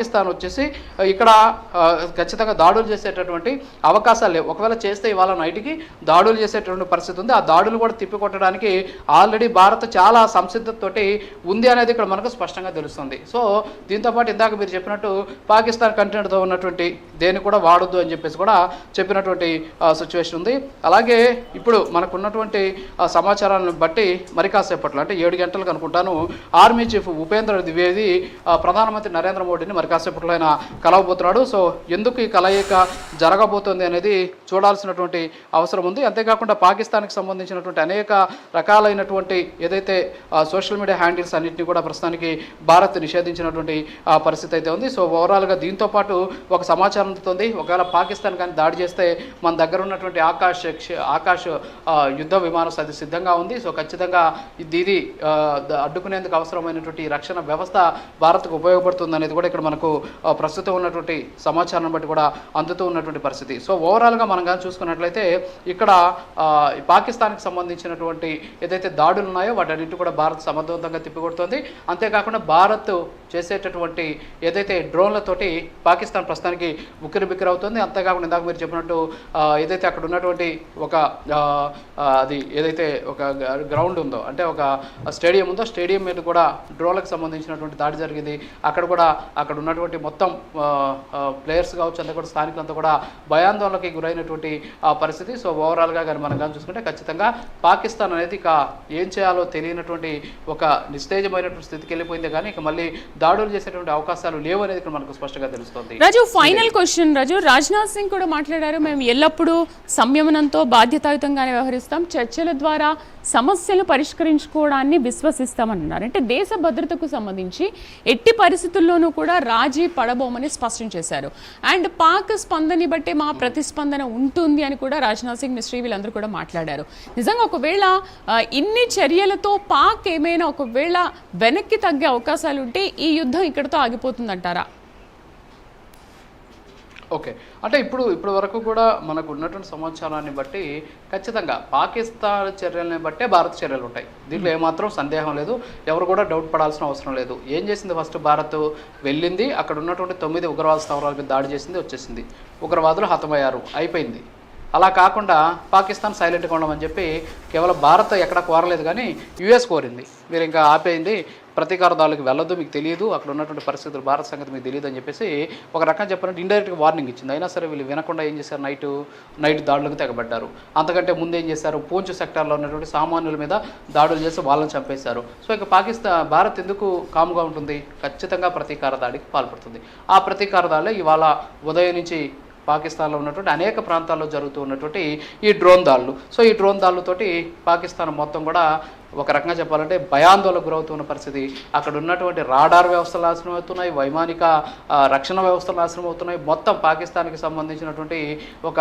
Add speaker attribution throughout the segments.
Speaker 1: పాకిస్తాన్ వచ్చేసి ఇక్కడ ఖచ్చితంగా దాడులు చేసేటటువంటి అవకాశాలు లేవు. ఒకవేళ చేస్తే ఇవాళ నైట్కి దాడులు చేసేటటువంటి పరిస్థితి ఉంది. ఆ దాడులు కూడా తిప్పికొట్టడానికి ఆల్రెడీ భారత్ చాలా సంసిద్ధతతోటి ఉంది అనేది ఇక్కడ మనకు స్పష్టంగా తెలుస్తుంది. సో దీంతోపాటు ఇందాక మీరు చెప్పినట్టు పాకిస్తాన్ కంటెంట్తో ఉన్నటువంటి దేన్ని కూడా వాడొద్దు అని చెప్పేసి కూడా చెప్పినటువంటి సిచ్యువేషన్ ఉంది. అలాగే ఇప్పుడు మనకు ఉన్నటువంటి సమాచారాన్ని బట్టి మరి కాసేపట్లో అంటే 7 గంటలకు అనుకుంటాను ఆర్మీ చీఫ్ ఉపేంద్ర ద్వివేది ప్రధానమంత్రి నరేంద్ర మోడీని మరి కాసేపట్లో ఆయన కలవబోతున్నాడు. సో ఎందుకు ఈ కలయిక జరగబోతుంది అనేది చూడాల్సినటువంటి అవసరం ఉంది. అంతేకాకుండా పాకిస్తాన్కి సంబంధించినటువంటి అనేక రకాలైనటువంటి ఏదైతే సోషల్ మీడియా హ్యాండిల్స్ అన్నింటినీ కూడా ప్రస్తుతానికి భారత్ నిషేధించినటువంటి పరిస్థితి అయితే ఉంది. సో ఓవరాల్గా దీంతో పాటు ఒక సమాచారం అందుతుంది, ఒకవేళ పాకిస్తాన్ కానీ దాడి చేస్తే మన దగ్గర ఉన్నటువంటి ఆకాశ్ యుద్ధ విమానం అది సిద్ధంగా ఉంది. సో ఖచ్చితంగా ఇది అడ్డుకునేందుకు అవసరమైనటువంటి రక్షణ వ్యవస్థ భారత్కు ఉపయోగపడుతుంది అనేది కూడా ఇక్కడ మనకు ప్రస్తుతం ఉన్నటువంటి సమాచారం బట్టి కూడా అందుతూ ఉన్నటువంటి పరిస్థితి. సో ఓవరాల్గా మనం కానీ చూసుకున్నట్లయితే ఇక్కడ పాకిస్తాన్కి సంబంధించినటువంటి ఏదైతే దాడులు ఉన్నాయో వాటన్నింటి కూడా భారత్ సమర్థవంతంగా తిప్పికొడుతుంది. అంతేకాకుండా భారత్ చేసేటటువంటి ఏదైతే డ్రోన్లతోటి పాకిస్తాన్ ప్రస్తుతానికి ఉక్కిరిబిక్కిరవుతుంది. అంతేకాకుండా ఇందాక మీరు చెప్పినట్టు ఏదైతే అక్కడ ఉన్నటువంటి ఒక అది ఏదైతే ఒక గ్రౌండ్ ఉందో అంటే ఒక స్టేడియం ఉందో స్టేడియం మీద కూడా డ్రోన్లకు సంబంధించినటువంటి దాడి జరిగింది. అక్కడ ఉన్నటువంటి మొత్తం ప్లేయర్స్ కావచ్చు అంతా కూడా స్థానికులంతా కూడా భయాందోళనకి గురైనటువంటి పరిస్థితి. సో ఓవరాల్గా కానీ మనం కానీ చూసుకుంటే ఖచ్చితంగా పాకిస్తాన్ అనేది ఇక ఏం చేయాలో తెలియనటువంటి ఒక నిస్తేజమైనటువంటి స్థితికి వెళ్ళిపోయింది. కానీ ఇక మళ్ళీ దాడులు చేసేటువంటి అవకాశాలు లేవు అనేది ఇక్కడ మనకు స్పష్టంగా తెలుస్తుంది.
Speaker 2: రాజు, ఫైనల్ క్వశ్చన్. రాజు, రాజ్నాథ్ సింగ్ కూడా మాట్లాడారు, మేము ఎల్లప్పుడూ సంయమనంతో బాధ్యతాయుతంగానే వ్యవహరిస్తాం, చర్చల ద్వారా సమస్యలు పరిష్కరించుకోవడాన్ని విశ్వసిస్తామన్నారు. అంటే దేశ భద్రతకు సంబంధించి ఎట్టి పరిస్థితుల్లోనూ కూడా రాజీ పడబోమని స్పష్టం చేశారు. అండ్ పాక్ స్పందని బట్టి మా ప్రతిస్పందన ఉంటుంది అని కూడా రాజ్నాథ్ సింగ్, మిస్ట్రీ వీళ్ళందరూ కూడా మాట్లాడారు. నిజంగా ఒకవేళ ఇన్ని చర్యలతో పాక్ ఏమైనా ఒకవేళ వెనక్కి తగ్గే అవకాశాలు ఉంటే ఈ యుద్ధం ఇక్కడితో ఆగిపోతుందంటారా?
Speaker 1: ఓకే, అంటే ఇప్పుడు వరకు కూడా మనకు ఉన్నటువంటి సమాచారాన్ని బట్టి ఖచ్చితంగా పాకిస్తాన్ చర్యలని బట్టే భారత్ చర్యలు ఉంటాయి. దీంట్లో ఏమాత్రం సందేహం లేదు, ఎవరు కూడా డౌట్ పడాల్సిన అవసరం లేదు. ఏం చేసింది, ఫస్ట్ భారత్ వెళ్ళింది, అక్కడ ఉన్నటువంటి 9 ఉగ్రవాద స్థావరాల మీద దాడి చేసింది, వచ్చేసింది, ఉగ్రవాదులు హతమయ్యారు, అయిపోయింది. అలా కాకుండా పాకిస్తాన్ సైలెంట్గా ఉండమని చెప్పి కేవలం భారత్ ఎక్కడ కోరలేదు, కానీ యుఎస్ కోరింది. మీరు ఇంకా ఆపేయింది, ప్రతీకార దాడులకు వెళ్ళొద్దు, మీకు తెలియదు, అక్కడ ఉన్నటువంటి పరిస్థితులు భారత సంగతి మీకు తెలియదు అని చెప్పేసి ఒక రకంగా చెప్పాలంటే ఇండైరెక్ట్గా వార్నింగ్ ఇచ్చింది. అయినా సరే వీళ్ళు వినకుండా ఏం చేశారు, నైట్ దాడులకు తెగబడ్డారు. అంతకంటే ముందు ఏం చేశారు, పూంచ్ సెక్టార్లో ఉన్నటువంటి సామాన్యుల మీద దాడులు చేసి వాళ్ళని చంపేశారు. సో ఇక భారత్ ఎందుకు కాముగా ఉంటుంది, ఖచ్చితంగా ప్రతీకార దాడికి పాల్పడుతుంది. ఆ ప్రతీకార దాడులే ఇవాళ ఉదయం నుంచి పాకిస్తాన్లో ఉన్నటువంటి అనేక ప్రాంతాల్లో జరుగుతూ ఉన్నటువంటి ఈ డ్రోన్ దాడులు. సో ఈ డ్రోన్ దాడులతోటి పాకిస్తాన్ మొత్తం కూడా ఒక రకంగా చెప్పాలంటే భయాందోళనకు గురవుతున్న పరిస్థితి. అక్కడ ఉన్నటువంటి రాడార్ వ్యవస్థలు నాశనం అవుతున్నాయి, వైమానిక రక్షణ వ్యవస్థలు నాశనం అవుతున్నాయి. మొత్తం పాకిస్తాన్కి సంబంధించినటువంటి ఒక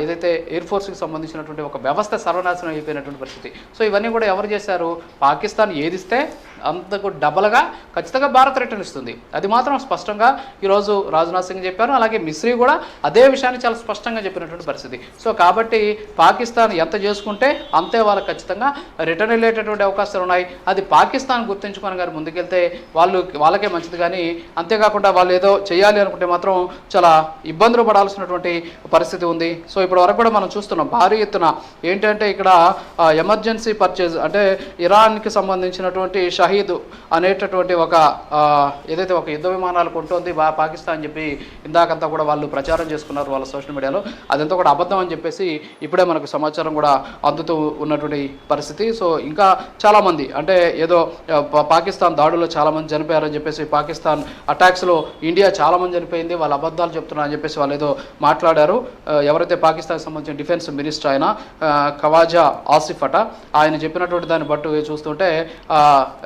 Speaker 1: ఏదైతే ఎయిర్ ఫోర్స్కి సంబంధించినటువంటి ఒక వ్యవస్థ సర్వనాశనం అయిపోయినటువంటి పరిస్థితి. సో ఇవన్నీ కూడా ఎవరు చేశారు, పాకిస్తాన్ ఏదిస్తే అంతకు డబల్గా ఖచ్చితంగా భారత్ రిటర్న్ ఇస్తుంది. అది మాత్రం స్పష్టంగా ఈరోజు రాజ్నాథ్ సింగ్ చెప్పారు. అలాగే మిస్రీ కూడా అదే విషయాన్ని చాలా స్పష్టంగా చెప్పినటువంటి పరిస్థితి. సో కాబట్టి పాకిస్తాన్ ఎంత చేసుకుంటే అంతే వాళ్ళకి ఖచ్చితంగా రిటర్న్ వెళ్ళేటటువంటి అవకాశాలు ఉన్నాయి. అది పాకిస్తాన్ గుర్తుంచుకొని గారు ముందుకెళ్తే వాళ్ళకే మంచిది. కానీ అంతేకాకుండా వాళ్ళు ఏదో చేయాలి అనుకుంటే మాత్రం చాలా ఇబ్బందులు పడాల్సినటువంటి పరిస్థితి ఉంది. సో ఇప్పటి వరకు కూడా మనం చూస్తున్నాం భారీ ఎత్తున ఏంటంటే ఇక్కడ ఎమర్జెన్సీ పర్చేజ్ అంటే ఇరాన్కి సంబంధించినటువంటి షహీద్ అనేటటువంటి ఒక ఏదైతే ఒక యుద్ధ విమానాలు కొంటోంది పాకిస్తాన్ అని చెప్పి ఇందాకంతా కూడా వాళ్ళు ప్రచారం చేసుకున్నారు వాళ్ళ సోషల్ మీడియాలో. అదంతా కూడా అబద్ధం అని చెప్పేసి ఇప్పుడే మనకు సమాచారం కూడా అందుతూ ఉన్నటువంటి పరిస్థితి. సో ఇంకా చాలామంది అంటే ఏదో పాకిస్తాన్ దాడుల్లో చాలామంది చనిపోయారని చెప్పేసి, పాకిస్తాన్ అటాక్స్లో ఇండియా చాలామంది చనిపోయింది, వాళ్ళ అబద్ధాలు చెప్తున్నారని చెప్పేసి వాళ్ళు ఏదో మాట్లాడారు. ఎవరైతే పాకిస్తాన్కి సంబంధించిన డిఫెన్స్ మినిస్టర్ ఆయన ఖవాజా ఆసిఫ్ అట, ఆయన చెప్పినటువంటి దాన్ని బట్టి చూస్తుంటే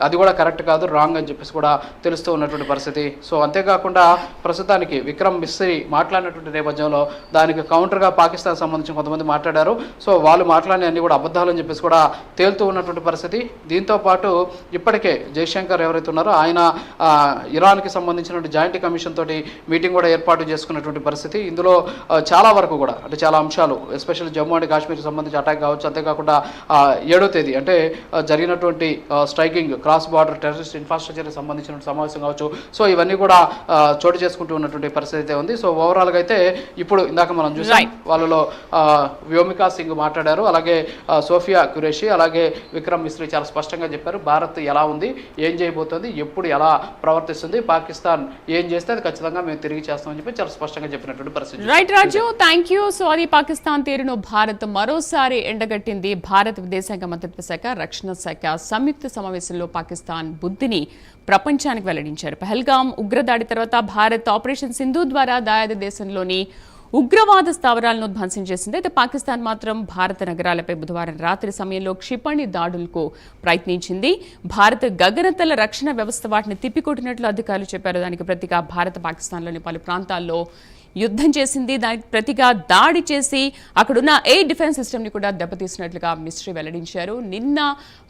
Speaker 1: అది కూడా కరెక్ట్ కాదు, రాంగ్ అని చెప్పేసి కూడా తెలుస్తూ ఉన్నటువంటి పరిస్థితి. సో అంతేకాకుండా ప్రస్తుతానికి విక్రమ్ మిస్రీ మాట్లాడినటువంటి నేపథ్యంలో దానికి కౌంటర్గా పాకిస్తాన్ సంబంధించిన కొంతమంది మాట్లాడారు. సో వాళ్ళు మాట్లాడిన అన్ని కూడా అబద్ధాలు అని చెప్పేసి కూడా తేలుతూ ఉన్నటువంటి చెప్తున్నటువంటి పరిస్థితి. దీంతో పాటు ఇప్పటికే జయశంకర్ ఎవరైతే ఉన్నారో ఆయన ఇరాన్కి సంబంధించినటువంటి జాయింట్ కమిషన్ తోటి మీటింగ్ కూడా ఏర్పాటు చేసుకున్నటువంటి పరిస్థితి. ఇందులో చాలా వరకు కూడా అంటే చాలా అంశాలు, ఎస్పెషల్లీ జమ్మూ అండ్ కాశ్మీర్కి సంబంధించి అటాక్ కావచ్చు, అంతేకాకుండా 7వ తేదీ అంటే జరిగినటువంటి స్ట్రైకింగ్ క్రాస్ బార్డర్ టెర్రరిస్ట్ ఇన్ఫ్రాస్ట్రక్చర్కి సంబంధించిన సమావేశం కావచ్చు. సో ఇవన్నీ కూడా చోటు చేసుకుంటూ ఉన్నటువంటి పరిస్థితి అయితే ఉంది. సో ఓవరాల్గా అయితే ఇప్పుడు ఇందాక మనం చూసాం వాళ్ళలో వ్యోమికా సింగ్ మాట్లాడారు, అలాగే సోఫియా ఖురేషి, అలాగే విక్రమ్ మిస్రీ చాలా స్పష్టంగా చెప్పారు భారత్ ఎలా ఉంది, ఏం చేయబోతోంది, ఎప్పుడు ఎలా ప్రవర్తిస్తుంది, పాకిస్తాన్ ఏం చేస్తే అది ఖచ్చితంగా మేము తిరిగి చేస్తామని చెప్పి చాలా స్పష్టంగా చెప్పినటువంటి పరిస్థితి.
Speaker 2: Right Raju, thank you. So అది పాకిస్తాన్ తీరును భారత్ మరోసారి ఎండగట్టింది. భారత విదేశాంగ మంత్రిత్వ శాఖ, రక్షణ శాఖ సంయుక్త సమావేశంలో పాకిస్తాన్ బుద్ధిని ప్రపంచానికి వెల్లడించారు. పహల్గాం ఉగ్రదాడి తర్వాత భారత్ ఆపరేషన్ సింధు ద్వారా దాయాది దేశంలోని ఉగ్రవాద స్థావరాలను ధ్వంసం చేసింది. అయితే పాకిస్తాన్ మాత్రం భారత నగరాలపై బుధవారం రాత్రి సమయంలో క్షిపణి దాడులకు ప్రయత్నించింది. భారత గగనతల రక్షణ వ్యవస్థ వాటిని తిప్పికొట్టినట్లు అధికారులు చెప్పారు. దానికి ప్రతిగా భారత పాకిస్తాన్లోని పలు ప్రాంతాల్లో యుద్ధం చేసింది. దానికి ప్రతిగా దాడి చేసి అక్కడున్న ఎయిర్ డిఫెన్స్ సిస్టమ్ని కూడా దెబ్బతీసినట్లుగా మిస్ట్రీ వెల్లడించారు. నిన్న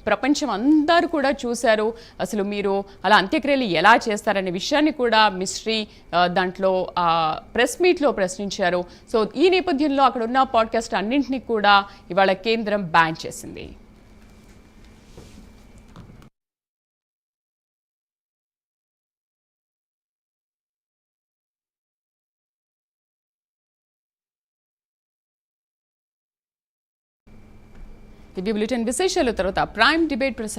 Speaker 2: ప్రపంచం అందరూ కూడా చూశారు అసలు మీరు అలా అంత్యక్రియలు ఎలా చేస్తారనే విషయాన్ని కూడా మిస్ట్రీ దాంట్లో ప్రెస్ మీట్లో ప్రశ్నించారు. సో ఈ నేపథ్యంలో అక్కడ ఉన్న పాడ్కాస్ట్ అన్నింటినీ కూడా ఇవాళ కేంద్రం బ్యాన్ చేసింది. టీవీ బులెటిన్ విశేషాల తర్వాత ప్రైమ్ డిబేట్